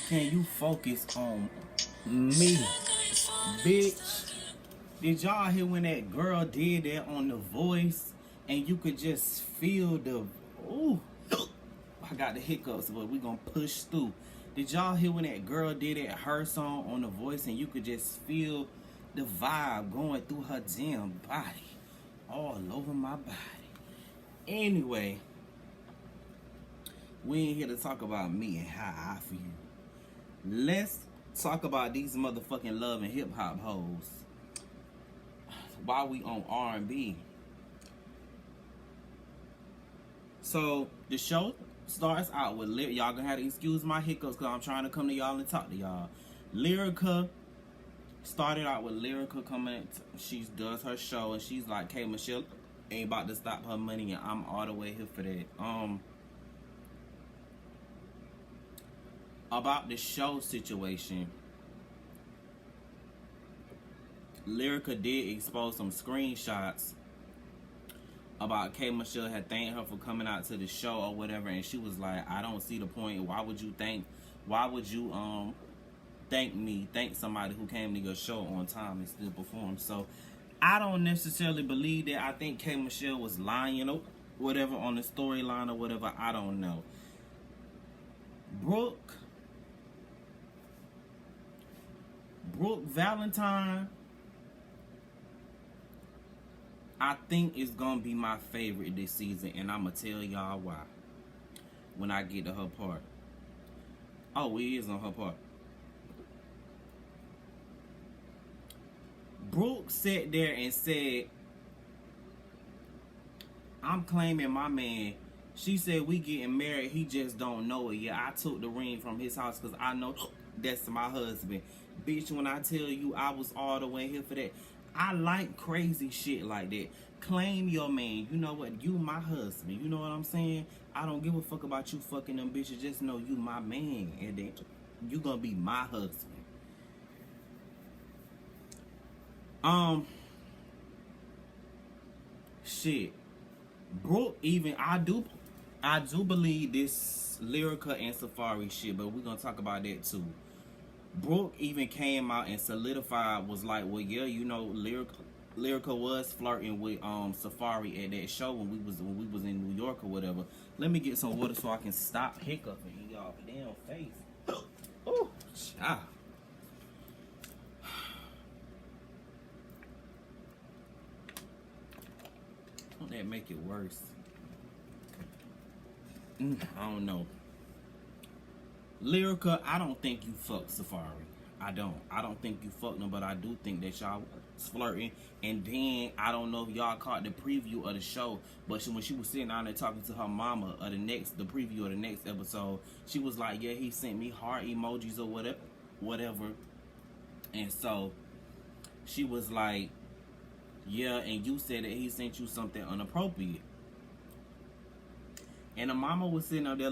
Can you focus on me, bitch? Did y'all hear when that girl did that on The Voice and you could just feel the ooh, I got the hiccups, but we gonna push through. Did y'all hear when that girl did that her song on The Voice and you could just feel the vibe going through her damn body, all over my body? Anyway, we ain't here to talk about me and how I feel. Let's talk about these motherfucking love and hip hop hoes. While we on R&B. So the show starts out with y'all gonna have to excuse my hiccups because I'm trying to come to y'all and talk to y'all. Lyrica started out with Lyrica coming. She does her show and she's like, "Hey, Michelle ain't about to stop her money, and I'm all the way here for that." About the show situation, Lyrica did expose some screenshots about K. Michelle had thanked her for coming out to the show or whatever, and she was like, "I don't see the point. Why would you thank thank somebody who came to your show on time and still performed?" So I don't necessarily believe that. I think K. Michelle was lying or whatever on the storyline or whatever. I don't know. Brooke Valentine, I think it's gonna be my favorite this season, and I'm gonna tell y'all why when I get to her part. Oh, it is on her part. Brooke sat there and said, "I'm claiming my man." She said, "We getting married, he just don't know it. Yeah, I took the ring from his house because I know that's my husband." Bitch, when I tell you I was all the way here for that. I like crazy shit like that. Claim your man. You know what? You my husband. You know what I'm saying? I don't give a fuck about you fucking them bitches. Just know you my man. And then you gonna be my husband. Shit. Brooke even, I do believe this Lyrica and Safaree shit, but we're gonna talk about that too. Brooke even came out and solidified, was like, "Well, yeah, you know, Lyrica was flirting with Safaree at that show when we was in New York or whatever." Let me get some water so I can stop hiccuping in y'all damn face. Oh, child. Don't that make it worse? I don't know. Lyrica, I don't think you fucked Safaree. I don't think you fucked them, but I do think that y'all was flirting. And then I don't know if y'all caught the preview of the show, but when she was sitting down there talking to her mama of the preview of the next episode, she was like, "Yeah, he sent me heart emojis or whatever." And so she was like, "Yeah, and you said that he sent you something inappropriate." And the mama was sitting up there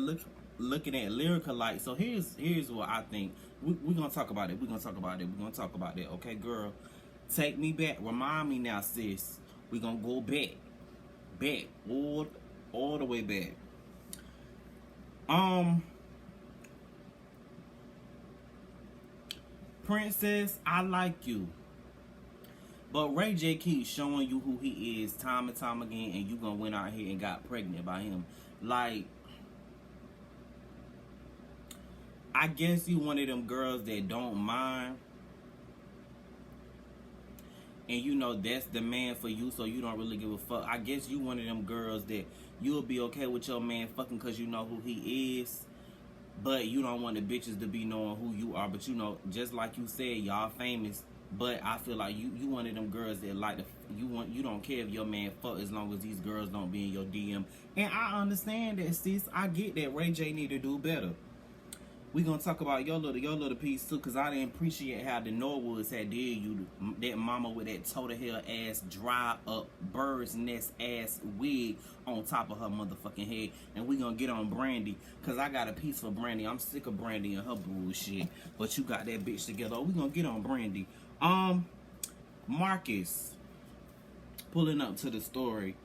looking at Lyrica like, so here's what I think. We're gonna talk about it. We're gonna talk about it. Okay, girl, take me back. Remind me now, sis. We're gonna go back, all the way back. Princess, I like you, but Ray J keeps showing you who he is time and time again, and you gonna went out here and got pregnant by him. Like, I guess you one of them girls that don't mind. And you know that's the man for you, so you don't really give a fuck. I guess you one of them girls that you'll be okay with your man fucking because you know who he is. But you don't want the bitches to be knowing who you are. But you know, just like you said, y'all famous. But I feel like you one of them girls that like you don't care if your man fuck as long as these girls don't be in your DM. And I understand that, sis. I get that Ray J need to do better. We gonna talk about your little piece too, cause I didn't appreciate how the Norwoods had did you, that mama with that total hair ass, dry up bird's nest ass wig on top of her motherfucking head. And we gonna get on Brandi, cause I got a piece for Brandi. I'm sick of Brandi and her bullshit. But you got that bitch together. We gonna get on Brandi. Marcus pulling up to the story.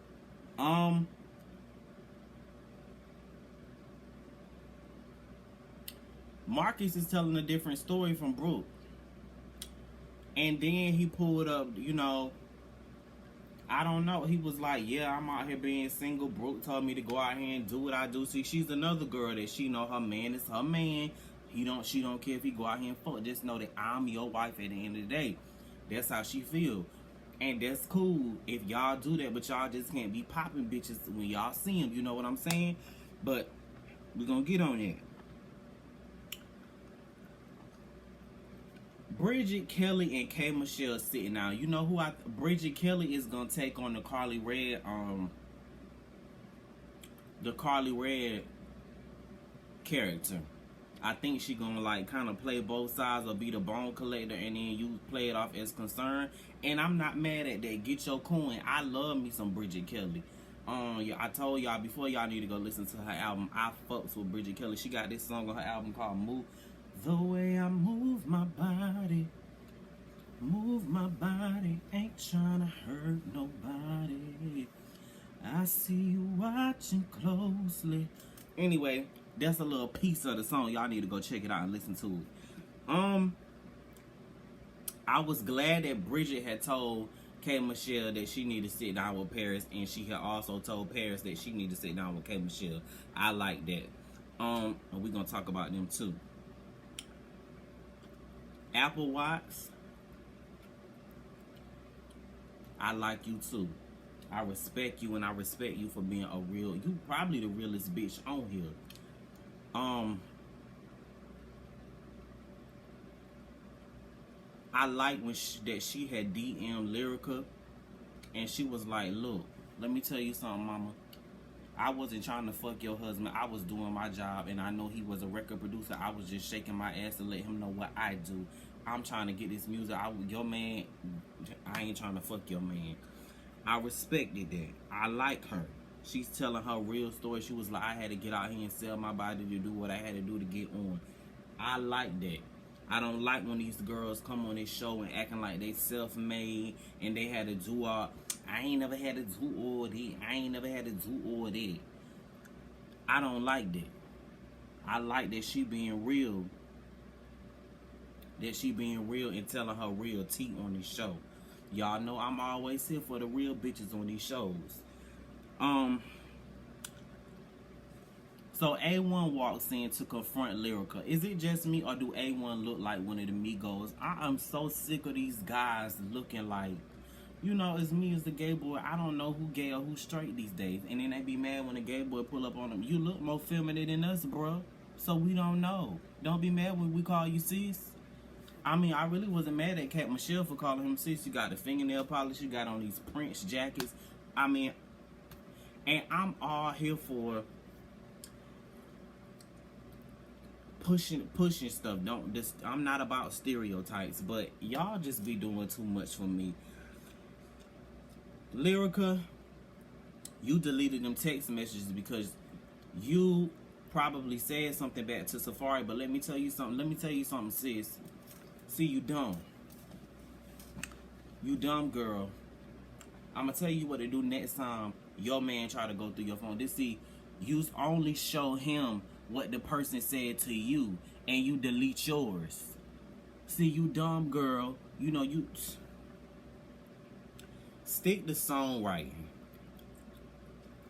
Marcus is telling a different story from Brooke. And then he pulled up, you know, I don't know. He was like, yeah, I'm out here being single. Brooke told me to go out here and do what I do. See, she's another girl that she know her man is her man. She don't care if he go out here and fuck. Just know that I'm your wife at the end of the day. That's how she feel. And that's cool if y'all do that, but y'all just can't be popping bitches when y'all see them. You know what I'm saying? But we're gonna get on that. Bridget, Kelly, and K. Michelle sitting down. You know who Bridget Kelly is gonna take on the Carly Red character. I think she gonna like kind of play both sides or be the bone collector, and then you play it off as concern. And I'm not mad at that. Get your coin. I love me some Bridget Kelly. Yeah, I told y'all before, y'all need to go listen to her album. I fucks with Bridget Kelly. She got this song on her album called Move. The way I move my body, ain't trying to hurt nobody. I see you watching closely. Anyway, that's a little piece of the song. Y'all need to go check it out and listen to it. I was glad that Bridget had told K. Michelle that she needed to sit down with Paris, and she had also told Paris that she needed to sit down with K. Michelle. I like that. And we're gonna talk about them too. Apple Watts, I like you too. I respect you, and I respect you for being you probably the realest bitch on here. I like when she had DM Lyrica, and she was like, look, let me tell you something, mama. I wasn't trying to fuck your husband. I was doing my job, and I know he was a record producer. I was just shaking my ass to let him know what I do. I'm trying to get this music. Your man, I ain't trying to fuck your man. I respected that. I like her. She's telling her real story. She was like, I had to get out here and sell my body to do what I had to do to get on. I like that. I don't like when these girls come on this show and acting like they self-made and they had to do all. I ain't never had to do all that. I ain't never had to do all that. I don't like that. I like that she being real. That she being real and telling her real tea on this show. Y'all know I'm always here for the real bitches on these shows. So A1 walks in to confront Lyrica. Is it just me, or do A1 look like one of the Migos? I am so sick of these guys looking like, you know, it's me as the gay boy. I don't know who gay or who straight these days. And then they be mad when a gay boy pull up on them. You look more feminine than us, bro. So we don't know. Don't be mad when we call you sis. I mean, I really wasn't mad at Kat Michelle for calling him sis. You got the fingernail polish. You got on these Prince jackets. I mean, and I'm all here for pushing stuff. I'm not about stereotypes, but y'all just be doing too much for me. Lyrica, you deleted them text messages because you probably said something back to Safaree, but let me tell you something, sis. See, you dumb. You dumb girl. I'm gonna tell you what to do next time your man try to go through your phone. You only show him what the person said to you, and you delete yours. See, you dumb girl. You know, you stick to songwriting.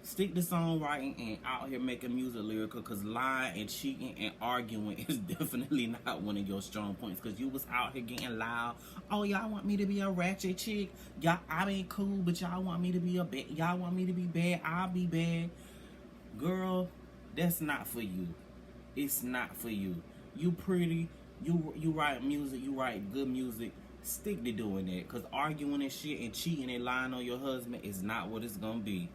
Stick to songwriting and out here making music lyrical, because lying and cheating and arguing is definitely not one of your strong points, because you was out here getting loud. Oh, y'all want me to be a ratchet chick? Y'all, I ain't cool, but y'all want me to be y'all want me to be bad? I'll be bad. Girl, that's not for you. It's not for you. You pretty, you write music, you write good music. Stick to doing that, because arguing and shit and cheating and lying on your husband is not what it's gonna be.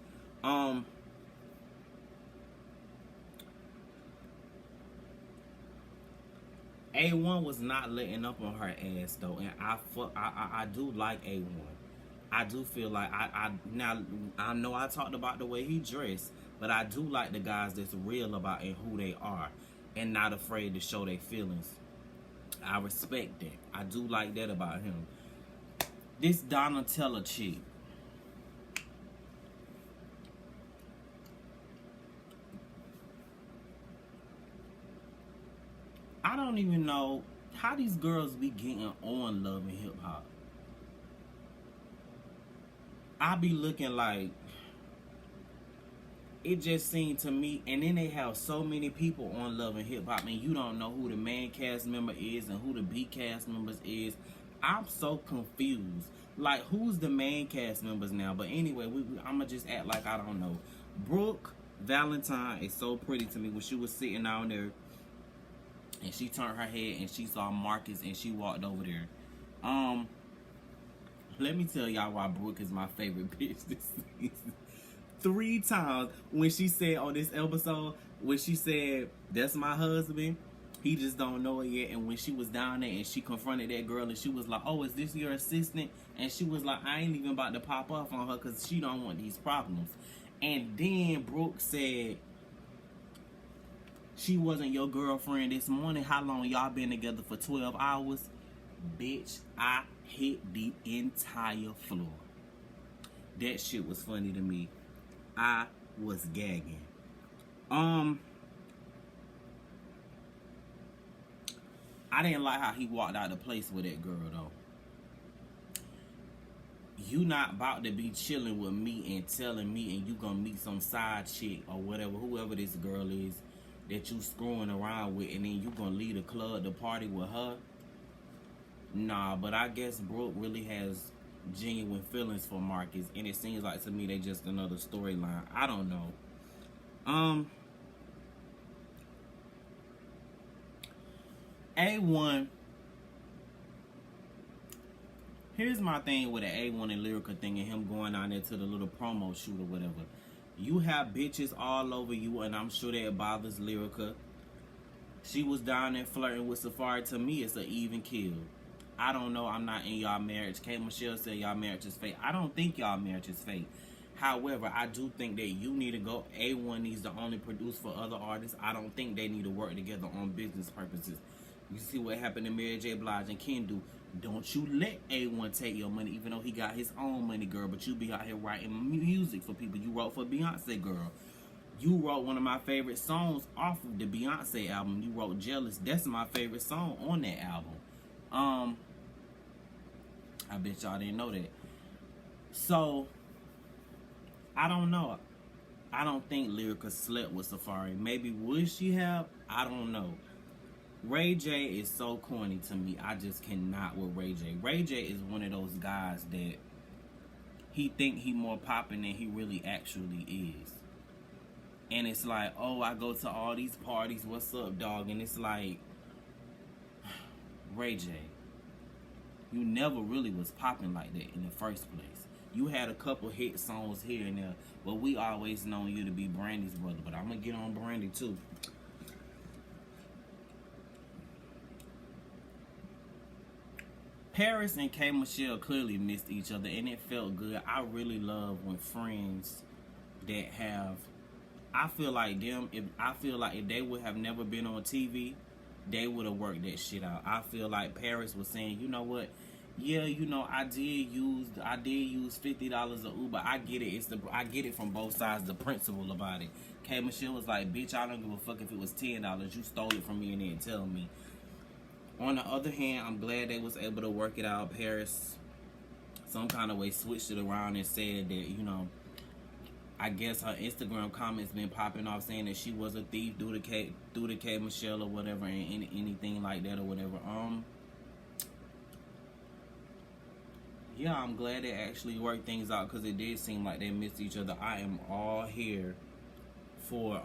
A1 was not letting up on her ass though, and I do like A1. I do feel like now I know I talked about the way he dressed, but I do like the guys that's real about and who they are, and not afraid to show their feelings. I respect that. I do like that about him. This Donatella chick. I don't even know how these girls be getting on Love and Hip Hop. I be looking like, it just seemed to me, and then they have so many people on Love and Hip Hop, and you don't know who the main cast member is and who the B cast members is. I'm so confused. Like, who's the main cast members now? But anyway, I'ma just act like I don't know. Brooke Valentine is so pretty to me. When she was sitting down there, and she turned her head and she saw Marcus and she walked over there. Let me tell y'all why Brooke is my favorite bitch this season. 3 times when she said on this episode, when she said, "That's my husband, he just don't know it yet." And when she was down there and she confronted that girl and she was like, "Oh, is this your assistant?" And she was like, "I ain't even about to pop off on her because she don't want these problems." And then Brooke said, "She wasn't your girlfriend this morning. How long y'all been together for 12 hours? Bitch, I hit the entire floor. That shit was funny to me. I was gagging. I didn't like how he walked out of place with that girl though. You not about to be chilling with me and telling me and you gonna meet some side chick or whatever, whoever this girl is that you screwing around with, and then you gonna leave the club to party with her. Nah, but I guess Brooke really has genuine feelings for Marcus, and it seems like to me they just another storyline. I don't know. A1. Here's my thing with the A1 and Lyrica thing and him going on there to the little promo shoot or whatever. You have bitches all over you, and I'm sure that bothers Lyrica. She was down there flirting with Safaree. To me, it's an even kill. I don't know. I'm not in y'all marriage. K. Michelle said y'all marriage is fake. I don't think y'all marriage is fake. However, I do think that you need to go. A1 needs to only produce for other artists. I don't think they need to work together on business purposes. You see what happened to Mary J. Blige and Kendu. Don't you let A1 take your money, even though he got his own money, girl. But you be out here writing music for people. You wrote for Beyonce, girl. You wrote one of my favorite songs off of the Beyonce album. You wrote Jealous. That's my favorite song on that album. I bet y'all didn't know that. So, I don't know. I don't think Lyrica slept with Safaree. Maybe would she have? I don't know. Ray J is so corny to me. I just cannot with Ray J. Ray J is one of those guys that he think he more popping than he really actually is. And it's like, oh, I go to all these parties. What's up, dog? And it's like, Ray J, you never really was popping like that in the first place. You had a couple hit songs here and there, but we always known you to be Brandi's brother. But I'm going to get on Brandi too. Paris and K. Michelle clearly missed each other, and it felt good. I really love when friends that have, I feel like if they would have never been on TV, they would have worked that shit out. I feel like Paris was saying, you know what? Yeah, you know, I did use $50 of Uber. I get it. I get it from both sides. The principle about it. K. Michelle was like, bitch, I don't give a fuck if it was $10. You stole it from me and then tell me. On the other hand, I'm glad they was able to work it out. Paris, some kind of way, switched it around and said that, you know, I guess her Instagram comments been popping off saying that she was a thief due to K Michelle or whatever, and anything like that or whatever. Yeah, I'm glad they actually worked things out because it did seem like they missed each other. I am all here for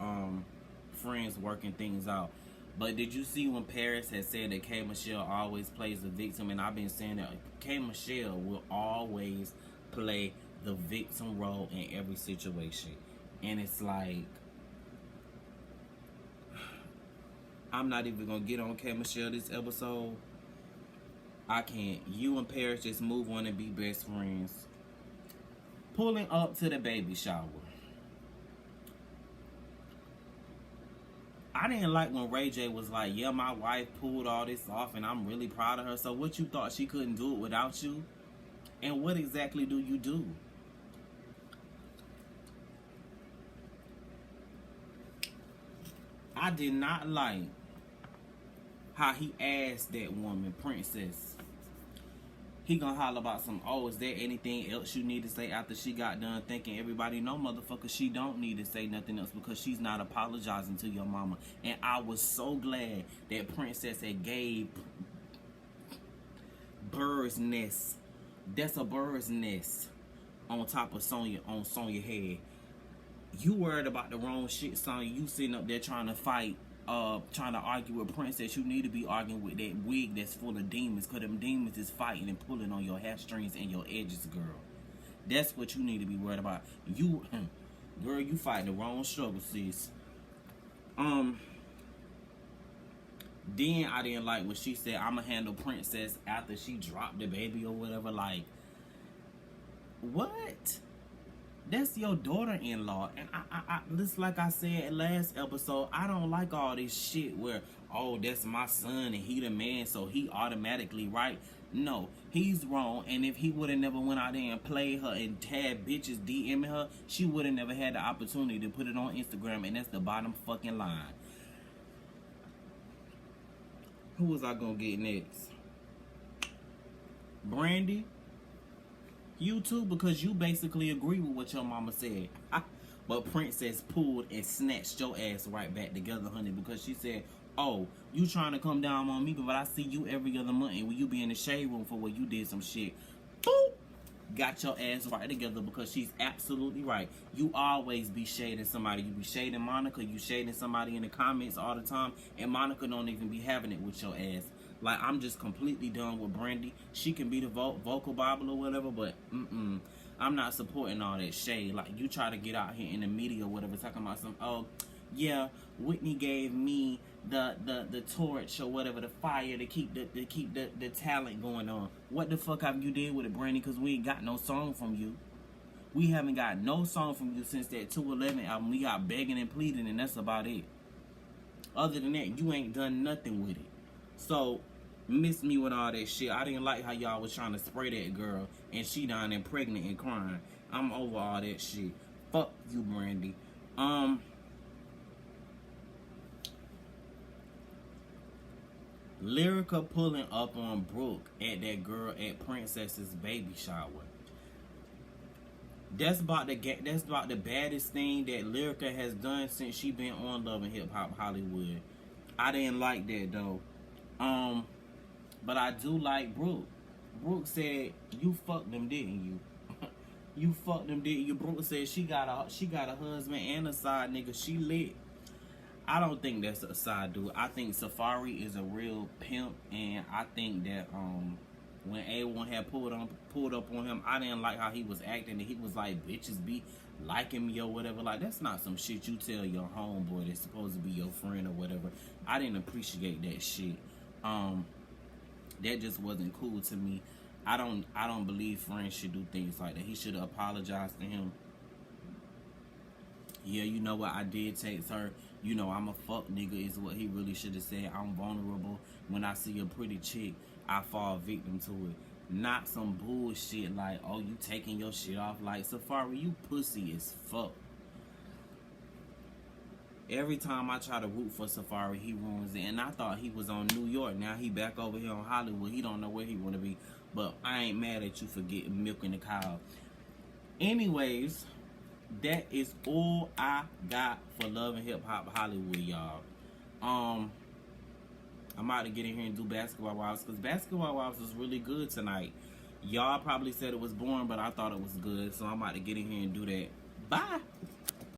friends working things out. But did you see when Paris had said that K. Michelle always plays the victim? And I've been saying that K. Michelle will always play the victim role in every situation. And it's like, I'm not even going to get on K. Michelle this episode. I can't. You and Paris just move on and be best friends. Pulling up to the baby shower. I didn't like when Ray J was like, yeah, my wife pulled all this off and I'm really proud of her. So what, you thought she couldn't do it without you? And what exactly do you do? I did not like how he asked that woman, Princess. He gonna holler about some, oh, is there anything else you need to say after she got done thinking everybody know, motherfucker, she don't need to say nothing else because she's not apologizing to your mama. And I was so glad that Princess had gave bird's nest. That's a bird's nest on top of Sonya, on Sonya's head. You worried about the wrong shit, Sonya. You sitting up there trying to fight, trying to argue with Princess. You need to be arguing with that wig that's full of demons, because them demons is fighting and pulling on your heartstrings and your edges, girl. That's what you need to be worried about. You, girl, you fight the wrong struggle, sis. Then I didn't like what she said, I'ma handle Princess after she dropped the baby or whatever. Like, what? That's your daughter-in-law. And I just like I said last episode, I don't like all this shit where, oh, that's my son and he the man, so he automatically right. No, he's wrong. And if he would have never went out there and played her and had bitches DMing her, she would have never had the opportunity to put it on Instagram. And that's the bottom fucking line. Who was I gonna get next? Brandi? You too, because you basically agree with what your mama said. But Princess pulled and snatched your ass right back together, honey, because she said, oh, you trying to come down on me, but I see you every other month, and when you be in the shade room for where you did some shit, boop, got your ass right together, because she's absolutely right. You always be shading somebody. You be shading Monica, you shading somebody in the comments all the time, and Monica don't even be having it with your ass. Like, I'm just completely done with Brandi. She can be the vocal Bible or whatever, but I'm not supporting all that shade. Like, you try to get out here in the media or whatever, talking about some, oh, yeah, Whitney gave me the torch or whatever, the fire to keep the talent going on. What the fuck have you did with it, Brandi? Because we ain't got no song from you. We haven't got no song from you since that 211 album. We got begging and pleading, and that's about it. Other than that, you ain't done nothing with it. So, miss me with all that shit. I didn't like how y'all was trying to spray that girl and she down and pregnant and crying. I'm over all that shit. Fuck you, Brandi. Lyrica pulling up on Brooke at that girl at Princess's baby shower. That's about the baddest thing that Lyrica has done since she been on Love and Hip Hop Hollywood. I didn't like that though. But I do like Brooke. Brooke said, you fucked them, didn't you? You fucked them, didn't you? Brooke said she got a husband and a side nigga. She lit. I don't think that's a side dude. I think Safaree is a real pimp, and I think that when A1 had pulled up on him, I didn't like how he was acting, and he was like, bitches be liking me or whatever. Like, that's not some shit you tell your homeboy that's supposed to be your friend or whatever. I didn't appreciate that shit. That just wasn't cool to me. I don't believe friends should do things like that. He should have apologized to him. Yeah, you know what? I did text her. You know, I'm a fuck nigga is what he really should have said. I'm vulnerable. When I see a pretty chick, I fall victim to it. Not some bullshit like, oh, you taking your shit off. Like, Safaree, you pussy as fuck. Every time I try to root for Safaree, he ruins it. And I thought he was on New York. Now he back over here on Hollywood. He don't know where he want to be. But I ain't mad at you for getting milking the cow. Anyways, that is all I got for Love and Hip Hop Hollywood, y'all. I'm about to get in here and do Basketball Wives, because Basketball Wives was really good tonight. Y'all probably said it was boring, but I thought it was good. So I'm about to get in here and do that. Bye.